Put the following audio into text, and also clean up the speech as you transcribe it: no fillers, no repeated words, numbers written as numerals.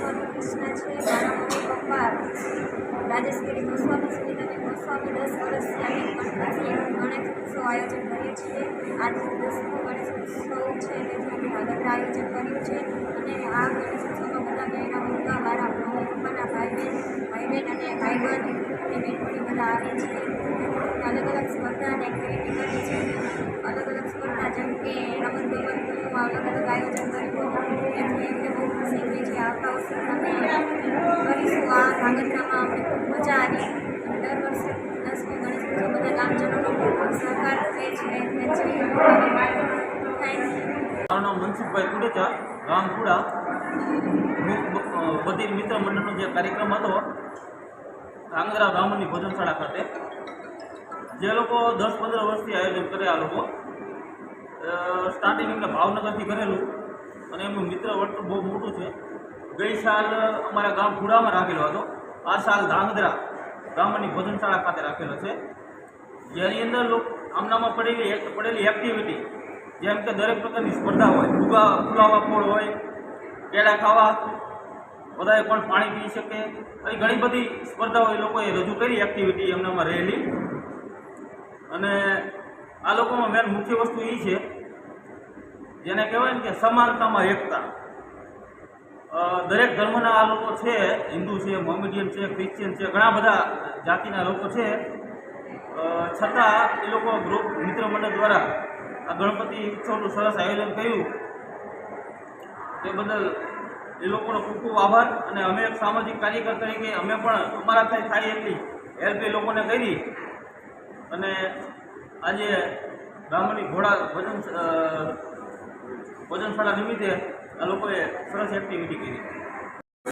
ગોસ્વામી કૃષ્ણ છે. મારા mummy papa રાજેશગીરી Goswami, Sunitaben Goswami. 10 વર્ષથી અમે ગણપતિ ગણેશ ઉત્સવ આયોજન કરીએ છીએ. આજે 10મો ગણેશ ઉત્સવ છે, તેથી અમે આગળ આયોજન કર્યું છે. અને આ ગણેશ ઉત્સવમાં બધા બહેના મોટા મારા મમ્મી પપ્પાના ભાઈ બહેન અને ભાઈબંધ અને બેનપણી બધા આવે છે. અલગ અલગ સ્પર્ધા અને એક્ટિવિટી કરી છે. અલગ અલગ સ્પર્ધા જેમ કે રમતગમતનું અલગ અલગ આયોજન કર્યું, એથી એમને બહુ ખુશી થઈ છે. આવતા વર્ષે અમે કરીશું. આ ધાંગધ્રામાં અમને ખૂબ મજા આવી. દર વર્ષે 10મો ગણેશ ઉત્સવ બધા ગામજનોનો ખૂબ સહકાર રહે છે. Thank you. મારું નામ મનસુખભાઈ કુડેચા, ગામ કુડા. બધી મિત્ર મંડળનો જે કાર્યક્રમ હતો ધાંગધ્રા બ્રાહ્મણની ભોજનશાળા ખાતે, જે લોકો 10-15 વર્ષથી આયોજન કરે, આ લોકો સ્ટાર્ટિંગ એમને ભાવનગરથી કરેલું અને એમનું મિત્ર વર્તુળ બહુ મોટું છે. ગઈ સાલ અમારા ગામ કુડામાં રાખેલો હતો, આ સાલ ધાંગધ્રા બ્રાહ્મણની ભોજનશાળા ખાતે રાખેલો છે. જેની અંદર આમનામાં પડેલી એક્ટિવિટી જેમ કે દરેક પ્રકારની સ્પર્ધા હોય, ફુલાવા ફોડ હોય, કેળા ખાવા, બધાએ પણ પાણી પી શકે, આવી ઘણી બધી સ્પર્ધાઓ એ લોકોએ રજૂ કરી, એક્ટિવિટી એમનામાં રહેલી. અને આ લોકોમાં મેન મુખ્ય વસ્તુ એ છે જેને કહેવાય ને કે સમાનતામાં એકતા. દરેક ધર્મના આ લોકો છે, હિન્દુ છે, મોમેડિયન છે, ક્રિશ્ચિયન છે, ઘણા બધા જાતિના લોકો છે. છતાં એ લોકો ગ્રુપ મિત્ર મંડળ દ્વારા આ ગણપતિ ઉત્સવનું સરસ આયોજન કર્યું, તે બદલ એ લોકોનો ખૂબ ખૂબ આભાર. અને અમે એક સામાજિક કાર્યકર તરીકે અમે પણ અમારાથી થાય એટલી હેલ્પ એ લોકોને કરી. અને આજે બ્રાહ્મણની ઘોડા ભોજનશાળા નિમિત્તે આ લોકોએ સરસ એક્ટિવિટી કરી.